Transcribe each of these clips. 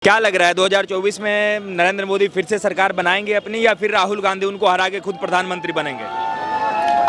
क्या लग रहा है 2024 में नरेंद्र मोदी फिर से सरकार बनाएंगे अपनी, या फिर राहुल गांधी उनको हरा के खुद प्रधानमंत्री बनेंगे?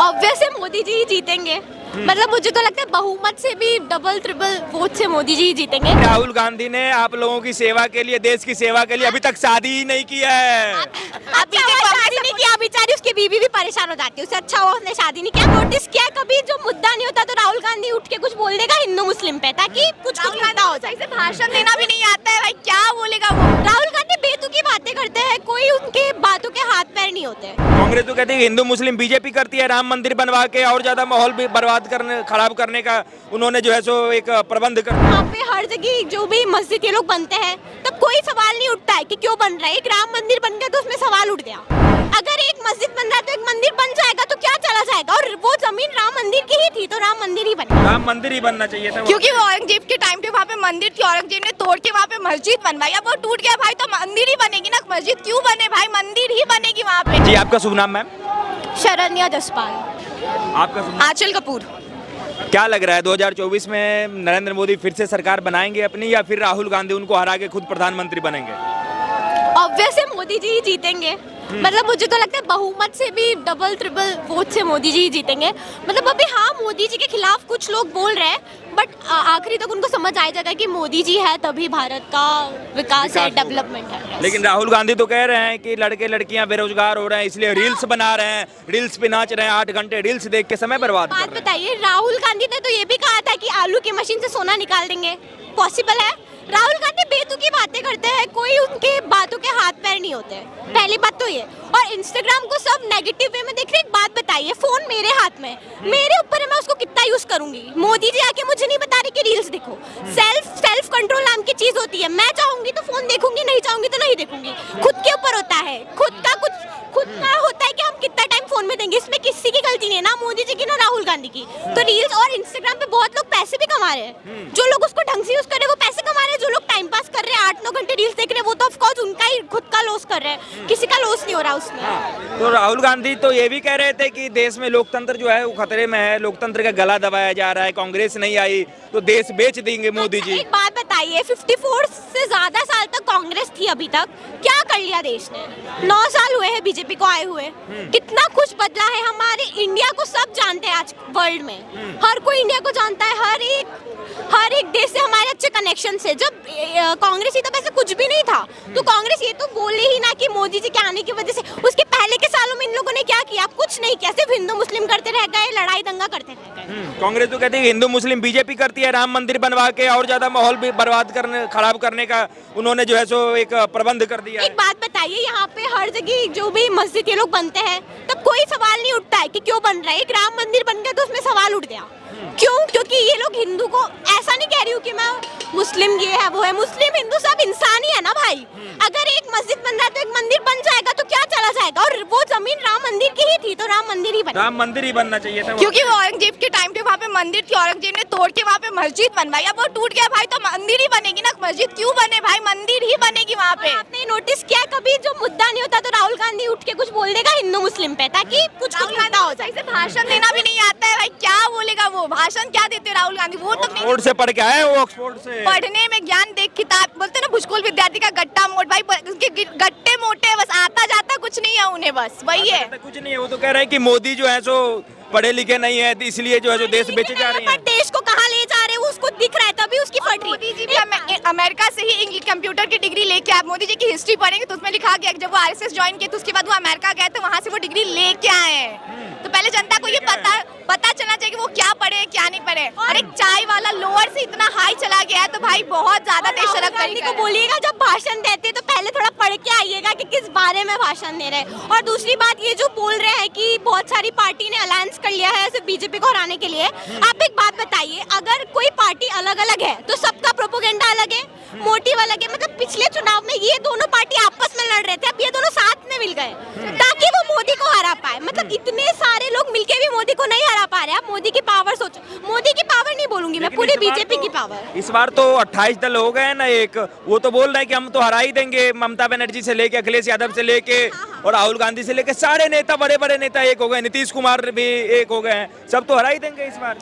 ऑब्वियस है मोदी जी ही जीतेंगे। मतलब मुझे तो लगता है बहुमत से भी डबल ट्रिपल वोट से मोदी जी ही जीतेंगे। राहुल गांधी ने आप लोगों की सेवा के लिए, देश की सेवा के लिए अभी तक शादी ही नहीं किया है। अभी तक शादी नहीं किया, बेचारी उसकी बीवी भी परेशान हो जाती है। उससे अच्छा हुआ उसने शादी नहीं किया। नोटिस किया कभी जो मुद्दा नहीं होता तो राहुल गांधी उठ के कुछ बोल देगा हिंदू मुस्लिम पे, ताकि कुछ मुद्दा हो जाए। भाषण देना भी नहीं आता है भाई, क्या बोलेगा वो। राहुल गांधी बेतुकी बातें करते हैं, कोई उनके बातों के हाथ पैर नहीं होते। कांग्रेस तो कहती है हिंदू मुस्लिम बीजेपी करती है, राम मंदिर बनवा के और ज्यादा माहौल भी बर्बाद करने, खराब करने का उन्होंने जो है सो एक प्रबंध कर। यहाँ पे हर जगह जो भी मस्जिद ये लोग बनते हैं तब कोई सवाल नहीं उठता है कि क्यों बन रहा है। एक राम मंदिर बन गया तो उसमें सवाल उठ गया। अगर एक मस्जिद बन रहा है तो एक मंदिर बन जाएगा तो क्या चला जाएगा। और वो जमीन राम मंदिर की ही थी तो राम मंदिर ही बना। राम मंदिर ही बनना चाहिए था, क्योंकि वो औरंगजेब के टाइम पे वहाँ पे मंदिर थी, औरंगजेब ने तोड़ के वहाँ पे मस्जिद बनवाई। अब वो टूट गया भाई तो मंदिर ही बनेगी ना, मस्जिद क्यों बने भाई, मंदिर ही बनेगी वहाँ पे। जी आपका शुभ नाम मैम? शरण्या जसपाल। आपका शुभ नाम? आंचल कपूर। क्या लग रहा है 2024 में नरेंद्र मोदी फिर से सरकार बनाएंगे अपनी, या फिर राहुल गांधी उनको हरा के खुद प्रधानमंत्री बनेंगे? ऑब्वियस है मोदी जी ही जीतेंगे। मतलब मुझे तो लगता है बहुमत से भी डबल ट्रिपल वोट से मोदी जी ही जीतेंगे। मतलब अभी हाँ मोदी जी के खिलाफ कुछ लोग बोल रहे हैं, बट आखिरी तक उनको समझ आ जाएगा कि मोदी जी है तभी भारत का विकास है, डेवलपमेंट है। लेकिन राहुल गांधी तो कह रहे हैं कि लड़के लड़कियां बेरोजगार हो रहे हैं, इसलिए रील्स बना रहे हैं, रील्स पे नाच रहे हैं, 8 घंटे रील्स देख के समय बर्बाद कर बात रहे हैं। बताइए, राहुल गांधी ने तो ये भी कहा था कि आलू की मशीन से सोना निकाल देंगे। पॉसिबल है? राहुल गांधी बेतुकी बातें करते हैं, कोई उनके बातों के हाथ पैर नहीं होते। पहली बात तो ये। और इंस्टाग्राम को सब नेगेटिव वे में देख रहे हैं। एक बात बताइए, फोन मेरे हाथ में, मेरे ऊपर है, मैं उसको कितना यूज करूंगी। मोदी जी आके मुझे नहीं बता रही कि रील्स देखो। सेल्फ कंट्रोल नाम की चीज होती है। मैं चाहूंगी तो फोन देखूंगी, नहीं चाहूंगी तो नहीं देखूंगी। खुद के ऊपर होता है, खुद का होता है कि हम कितना टाइम फोन में देंगे। इसमें किसी की गलती नहीं है, ना मोदी जी की ना राहुल गांधी की। तो रील्स और इंस्टाग्राम पे बहुत लोग पैसे भी कमा रहे हैं। जो लोग उसको ढंग से यूज कर रहे हैं वो पैसे कमा रहे हैं। जो लोग टाइम पास कर रहे हैं 8-9 घंटे रील्स देख रहे हैं वो तो ऑफकोर्स उनका ही खुद का लॉस कर रहे हैं, किसी का लॉस नहीं हो रहा उसमें। तो राहुल गांधी तो ये भी कह रहे थे कि देश में लोकतंत्र जो है वो खतरे में है, लोकतंत्र का गला दबाया जा रहा है, कांग्रेस नहीं आई तो देश बेच देंगे मोदी जी। एक बात बताइए, 54 से ज्यादा साल तक कांग्रेस थी, अभी तक क्या कर लिया देश ने? 9 साल हुए हैं बीजेपी को आए हुए। कितना कुछ बदला है। हमारे इंडिया को सब जानते हैं आज वर्ल्ड में। हर कोई इंडिया को जानता है, हर एक देश से हमारे अच्छे कनेक्शन से। जब कांग्रेस ही तब ऐसा कुछ भी नहीं था। तो कांग्रेस ये तो बोले ही ना कि मोदी जी के आने की वजह से। उसके पहले के सालों में इन लोगों ने क्या किया? कुछ नहीं किया, सिर्फ हिंदू मुस्लिम करते रह गए, लड़ाई दंगा करते रह गए। कांग्रेस तो कहती है हिंदू मुस्लिम बीजेपी करती है, राम मंदिर बनवा के और ज्यादा माहौल भी बर्बाद करने, खराब करने का उन्होंने जो है सो एक प्रबंध कर दिया है। एक बात बताइए, यहाँ पे हर जगह जो भी मस्जिद ये लोग बनते हैं तब कोई सवाल नहीं उठता है कि क्यों बन रहा है। एक राम मंदिर बन गया तो उसमें सवाल उठ गया। क्यों? क्योंकि ये लोग हिंदू को, ऐसा नहीं कह रही हूँ कि मैं मुस्लिम ये है वो है, मुस्लिम हिंदू सब इंसान ही है ना भाई। अगर एक मस्जिद बन रहा है तो एक मंदिर बन जाएगा तो क्या चला जाएगा। और वो जमीन राम मंदिर की ही थी तो राम मंदिर ही बना। राम मंदिर ही बनना चाहिए था, क्योंकि वो औरंगजेब के टाइम पे वहाँ पे मंदिर थी, औरंगजेब ने तोड़ के वहाँ पे मस्जिद बनवाई। अब वो टूट गया भाई तो मंदिर ही बनेगी ना, मस्जिद क्यों बने भाई, मंदिर ही बनेगी वहाँ पे। आपने नोटिस किया कभी जो मुद्दा नहीं होता तो राहुल गांधी उठ के कुछ बोल देगा हिंदू मुस्लिम पे, ताकि कुछ मुद्दा हो जाए। भाषण देना भी नहीं आता है भाई, क्या बोलेगा वो। भाषण क्या देते राहुल गांधी, वो तक नहीं। ऑक्सफोर्ड से पढ़ के आए वो, ऑक्सफोर्ड से। पढ़ने में ज्ञान देख, किताब बोलते ना भुजकोल विद्यार्थी का गट्टा मोट भाई, उसके गट्टे मोटे हैं, बस आता जाता कुछ नहीं है उन्हें, बस वही है। कुछ नहीं है। वो तो कह रहे हैं कि मोदी जो है सो पढ़े लिखे नहीं है, इसलिए जो है जो देश बेचे जा रहे हैं। पर देश को कहाँ ले जा रहे हैं वो उसको दिख रहा है, तभी उसकी फट रही। मोदी जी भी अमेरिका से ही इंग्लिश कंप्यूटर की डिग्री लेके आए। मोदी जी की हिस्ट्री पढ़ेंगे तो उसमें लिखा गया जब वो आरएसएस ज्वाइन किए तो उसके बाद वो अमेरिका गए तो वहाँ से वो डिग्री लेके आए। तो पहले जनता को ये पता चलना चाहिए कि वो क्या पढ़े क्या नहीं पढ़े। और एक चाय वाला लोअर से इतना हाई चला गया है तो भाई बहुत ज्यादा देश शर्म गांधी को बोलिएगा जब भाषण देते तो पहले थोड़ा पढ़ के आइएगा कि किस बारे में भाषण दे रहे हैं। और दूसरी बात, ये जो बोल रहे हैं कि बहुत सारी पार्टी ने अलायंस कर लिया है सिर्फ बीजेपी को हराने के लिए। आप एक बात बताइए, अगर कोई पार्टी अलग अलग है तो सबका प्रोपोगेंडा अलग है, मोटिव अलग है। मतलब पिछले चुनाव में ये दोनों पार्टी आपस में लड़ रहे थे, अब ये दोनों साथ में मिल गए ताकि वो मोदी को हरा पाए। मतलब इतने सारे लोग मिलके भी मोदी को नहीं हरा पा रहे। आप मोदी की पावर सोचो। मोदी की पावर नहीं बोलूंगी मैं, पूरी बीजेपी की पावर। इस बार तो 28 दल हो गए ना, एक वो तो बोल रहे हैं कि हम तो हरा ही देंगे। ममता बनर्जी से लेके, अखिलेश यादव से लेके और राहुल गांधी से लेके सारे नेता, बड़े बड़े नेता एक हो गए, नीतीश कुमार भी एक हो गए हैं, सब तो हरा ही देंगे इस बार।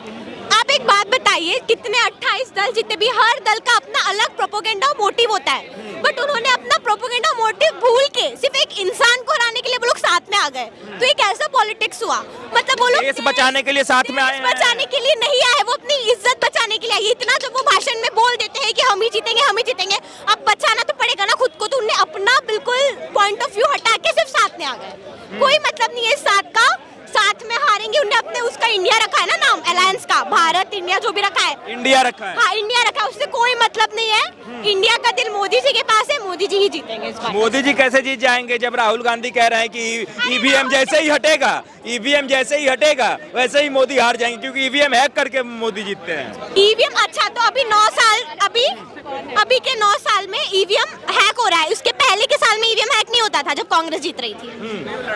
आप एक एक बात बताइए, कितने 28 दल जितने भी, हर दल का अपना अलग प्रोपोगेंडा मोटिव होता है, बट उन्होंने अपना प्रोपोगेंडा मोटिव भूल के सिर्फ एक इंसान को हराने के लिए वो लोग साथ में आ गए। तो ये कैसा पॉलिटिक्स हुआ? मतलब वो लोग देश बचाने के लिए साथ में आए देश हैं। बचाने के लिए नहीं आए, वो अपनी इज्जत बचाने के लिए आए। इतना जब वो भाषण में बोल देते हैं कि हम ही जीतेंगे, हम ही जीतेंगे, अब बचाना तो पड़ेगा ना खुद को, तो उन्हें अपना बिल्कुल पॉइंट ऑफ व्यू हटा के सिर्फ साथ में आ गए। कोई मतलब नहीं है इस साथ का, साथ में हारेंगे। उन्हें अपने उसका इंडिया रखा है ना नाम, अलायंस का, भारत इंडिया जो भी रखा है, इंडिया रखा है। हाँ इंडिया रखा है, उससे कोई मतलब नहीं है। इंडिया का दिल मोदी जी के पास है, मोदी जी ही जीतेंगे इस बार। मोदी जी कैसे जीत जाएंगे जब राहुल गांधी कह रहे हैं कि ईवीएम जैसे ही हटेगा, ईवीएम जैसे ही हटेगा वैसे ही मोदी हार जाएंगे, क्योंकि ईवीएम हैक करके मोदी जीतते हैं। ईवीएम अच्छा, तो अभी 9 साल, अभी के 9 साल में ईवीएम हैक हो रहा है। उसके पहले के साल में ईवीएम हैक नहीं होता था जब कांग्रेस जीत रही थी।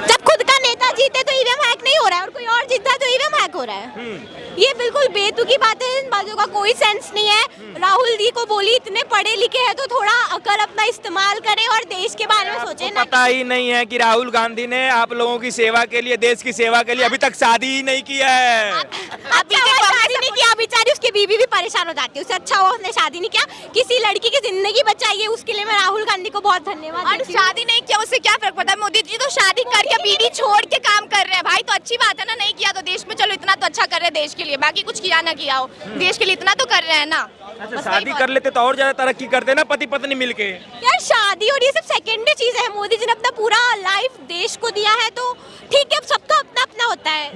जब खुद का नेता जीते तो ईवीएम हैक नहीं हो रहा है, और कोई और जीतता है तो ईवीएम हैक हो रहा है। ये बिल्कुल बेतुकी बातें हैं, इन बातों का कोई सेंस नहीं है। राहुल जी को बोली इतने पढ़े लिखे हैं तो थोड़ा अकल अपना इस्तेमाल करें और देश के बारे में सोचें ना। पता ही नहीं है कि राहुल गांधी ने आप लोगों की सेवा के लिए, देश की सेवा के लिए अभी तक शादी ही नहीं किया है। अच्छा हुआ शादी नहीं किया, बेचारी उसकी बीवी भी परेशान हो जाती है। उससे अच्छा हुआ उसने शादी नहीं किया, किसी लड़की की जिंदगी बचाई है, उसके लिए मैं राहुल गांधी को बहुत धन्यवाद और देती हूँ। शादी नहीं किया उससे क्या फर्क पड़ता है? मोदी जी तो शादी करके बीवी छोड़ के काम कर रहे हैं भाई, तो अच्छी बात है ना। नहीं किया तो देश में, चलो इतना तो अच्छा कर रहे हैं देश के लिए, बाकी कुछ किया ना किया हो, देश के लिए इतना तो कर रहे हैं ना। अच्छा, शादी कर लेते तो और ज्यादा तरक्की करते ना, पति पत्नी मिलके। यार शादी और ये सब सेकेंडरी चीज है। मोदी जी ने अपना पूरा लाइफ देश को दिया है, तो ठीक है, अब सबका अपना अपना होता है।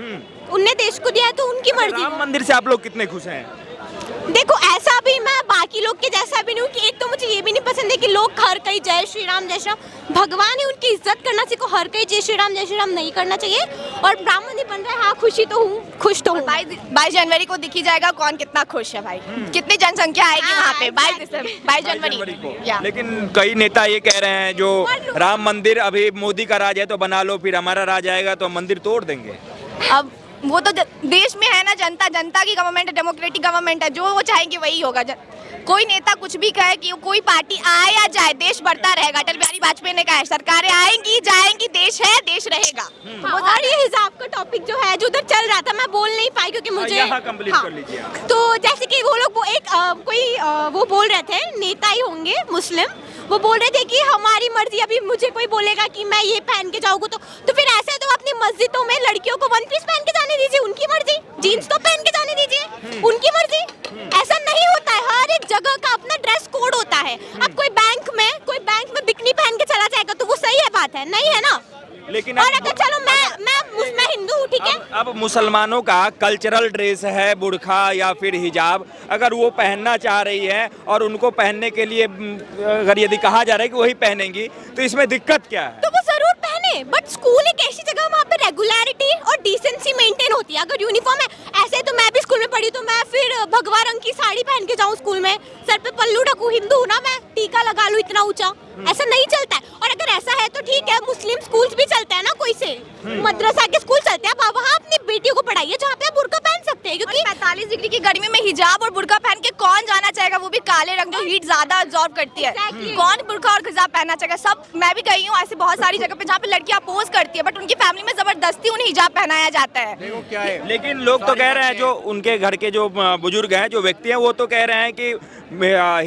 उनने देश को दिया है तो उनकी मर्जी राम है। मंदिर से आप लोग कितने खुश हैं? देखो ऐसा भी मैं बाकी लोग के जैसा भी नहीं हूँ कि एक तो मुझे ये भी नहीं पसंद है कि लोग हर कहीं जय श्री राम जय श्री राम, भगवान है उनकी इज्जत करना सीखो। हर कहीं जय श्री राम नहीं करना चाहिए। और राम मंदिर बन रहा है, हाँ खुशी तो हूँ, खुश तो हूँ। 22 जनवरी को दिखी जाएगा कौन कितना खुश है भाई, कितनी जनसंख्या आएगी वहाँ पे 22 जनवरी को। या। लेकिन कई नेता ये कह रहे हैं जो राम मंदिर अभी मोदी का राज है तो बना लो, फिर हमारा राज आएगा तो मंदिर तोड़ देंगे। अब वो तो देश में है ना, जनता की गवर्नमेंट है, डेमोक्रेटिक गवर्नमेंट है, जो वो चाहेंगे वही होगा। कोई नेता कुछ भी कहे कि कोई पार्टी आए या जाए, देश बढ़ता रहेगा। अटल बिहारी वाजपेयी ने कहा है, सरकारें आएंगी जाएंगी, देश है, देश रहेगा। हाँ, और ये हिजाब का टॉपिक जो है, जो उधर चल रहा था, मैं बोल नहीं पाई क्योंकि मुझे यहाँ कंप्लीट कर लीजिए आप। तो जैसे कि वो लोग वो बोल रहे थे, नेता ही होंगे मुस्लिम, वो बोल रहे थे कि हमारी मर्जी, अभी मुझे कोई बोलेगा कि मैं ये पहन के जाऊंगा तो फिर ऐसे है तो अपनी मस्जिदों में लड़कियों को वन पीस पहन के जाने दीजिए, उनकी मर्जी। जीन्स तो पहन के जाने दीजिए, उनकी मर्जी। ऐसा नहीं होता है, हर एक जगह का अपना ड्रेस कोड होता है। अब कोई बैंक में बिकनी पहन के चला जाएगा तो वो सही है, बात है नहीं है ना। लेकिन और अगर चलो मैं हिंदू हूँ, ठीक है, अब मुसलमानों का कल्चरल ड्रेस है बुर्खा या फिर हिजाब, अगर वो पहनना चाह रही है और उनको पहनने के लिए अगर यदि कहा जा रहा है कि वही पहनेंगी तो इसमें दिक्कत क्या है? तो वो जरूर पहने, बट स्कूल एक ऐसी जगह वहाँ पे रेगुलरिटी और डिसेंसी मेंटेन होती है। अगर यूनिफॉर्म है, ऐसे तो मैं भी स्कूल में पढ़ी, तो मैं फिर भगवा रंग की साड़ी पहन के जाऊँ स्कूल में, सर पे पल्लू ढकूं, हिंदू ना मैं, टीका लगा लूं इतना ऊंचा, ऐसा नहीं चलता है। और अगर ऐसा है तो ठीक है, मुस्लिम स्कूल्स भी चलते हैं ना, कोई से मदरसा के स्कूल चलते हैं, आप वहाँ अपनी बेटियों को पढ़ाइए जहाँ पे आप बुर्का पहन सकते हैं। क्योंकि 45 डिग्री की गर्मी में हिजाब और बुर्का पहन के कौन जाना चाहेगा, वो भी काले रंग जो हीट ज्यादा अब्सॉर्ब करती है। कौन बुर्का और हिजाब पहनना चाहेगा? सब, मैं भी गई हूँ ऐसे बहुत सारी जगह पे जहाँ पे लड़कियां पोज करती है, बट उनकी फैमिली में जबरदस्ती उन्हें हिजाब पहनाया जाता है। देखो क्या है, लेकिन लोग तो कह रहे हैं, जो उनके घर के जो बुजुर्ग हैं, जो व्यक्ति हैं, वो तो कह रहे हैं कि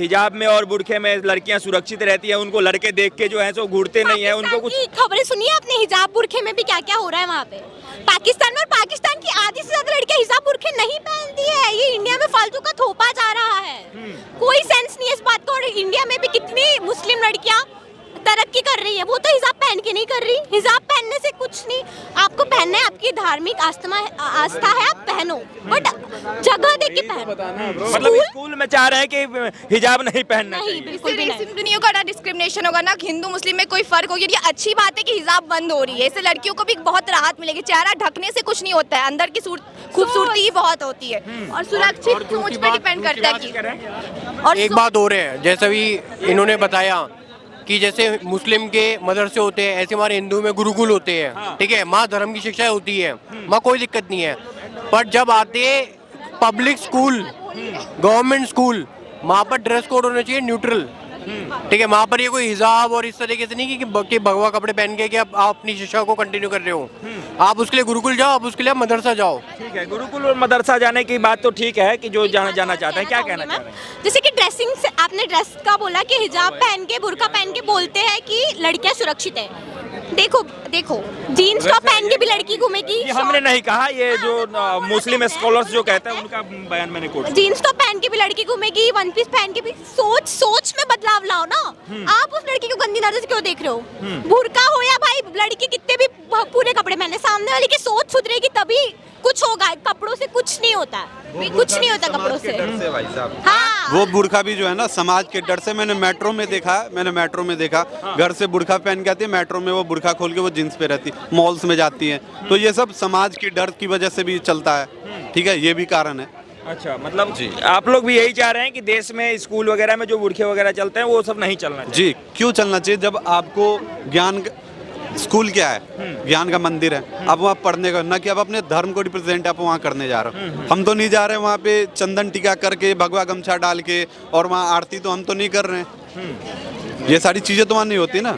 हिजाब में और बुर्खे में लड़कियां सुरक्षित रहती हैं, उनको लड़के देख के जो है सो घूरते नहीं है, उनको कुछ। खबरें सुनिए आपने, हिजाब बुर्खे में भी क्या क्या हो रहा है वहाँ पे पाकिस्तान में। और पाकिस्तान की आधी से ज्यादा लड़कियां हिजाब बुर्खे नहीं पहनती है। ये इंडिया में फालतू का थोपा जा रहा है, कोई सेंस नहीं है इस बात का। और इंडिया में भी कितनी मुस्लिम लड़कियां तरक्की कर रही है, वो तो हिजाब पहन के नहीं कर रही। हिजाब पहनने से कुछ नहीं, आपको पहनना है, आपकी धार्मिक आस्था है, आप पहनो, बट जगह देख के पहनो। मतलब स्कूल में चाह रहे हैं कि हिजाब नहीं पहनना नहीं, चाहिए। बिल्कुल भी नहीं। दुनिया का ना डिस्क्रिमिनेशन होगा ना, हिंदू मुस्लिम में कोई फर्क होगी। ये अच्छी बात है कि हिजाब बंद हो रही है, इससे लड़कियों को भी बहुत राहत मिलेगी। चेहरा ढकने से कुछ नहीं होता है, अंदर की खूबसूरती ही बहुत होती है और सुरक्षित सोच पे डिपेंड करता है कि। और एक बात और है, जैसे भी इन्होंने बताया कि जैसे मुस्लिम के मदरसे होते हैं, ऐसे हमारे हिंदू में गुरुकुल होते हैं, ठीक है, माँ धर्म की शिक्षा होती है, माँ कोई दिक्कत नहीं है। पर जब आते हैं पब्लिक स्कूल, गवर्नमेंट स्कूल, वहाँ पर ड्रेस कोड होना चाहिए न्यूट्रल, ठीक है, वहाँ पर ये कोई हिजाब और इस तरीके से नहीं कि भगवा कपड़े पहन के कि आप अपनी शिक्षा को कंटिन्यू कर रहे हो। आप उसके लिए गुरुकुल जाओ, आप उसके लिए मदरसा जाओ। ठीक है, गुरुकुल और मदरसा जाने की बात तो ठीक है कि जो जाना चाहते हैं, क्या कहना चाह रहे हैं? जैसे कि ड्रेसिंग से आपने ड्रेस का बोला कि हिजाब पहन के बुर्का पहन के बोलते हैं कि लड़कियां सुरक्षित है। देखो देखो, जीन्स टॉप पहन के भी लड़की घूमेगी। ये हमने नहीं कहा, ये जो मुस्लिम स्कॉलर्स जो कहते हैं उनका बयान मैंने कोट। जीन्स टॉप पहन के भी लड़की घूमेगी, वन पीस पहन के भी। सोच में बदलाव लाओ ना। आप उस लड़की को गंदी नजर से क्यों देख रहे हो? बुर्का हो या भाई लड़की कितने भी पूरे कपड़े पहने, सामने वाले की सोच सुधरेगी तभी कुछ होगा। कपड़ों से कुछ नहीं होता, कुछ नहीं होता कपड़ों से। भाई साहब, हाँ, वो बुर्खा भी जो है ना समाज के डर से। मैंने मेट्रो में देखा, घर से बुर्खा पहन के आती है, मेट्रो में वो बुर्खा खोल के वो जींस पे रहती, मॉल्स में जाती है। तो ये सब समाज की डर की वजह से भी चलता है। ठीक है, ये भी कारण है। अच्छा, मतलब आप लोग भी यही चाह रहे हैं कि देश में स्कूल वगैरह में जो बुरखे वगैरह चलते हैं वो सब नहीं चलना चाहिए? जी, क्यों चलना चाहिए जब आपको ज्ञान, स्कूल क्या है, ज्ञान का मंदिर है। आप वहाँ पढ़ने का, ना कि आप अपने धर्म को रिप्रेजेंट आप वहाँ करने जा रहे हो। हम तो नहीं जा रहे वहाँ पे चंदन टीका करके, भगवा गमछा डाल के, और वहाँ आरती तो हम तो नहीं कर रहे हैं। ये सारी चीजें तो वहाँ नहीं होती ना।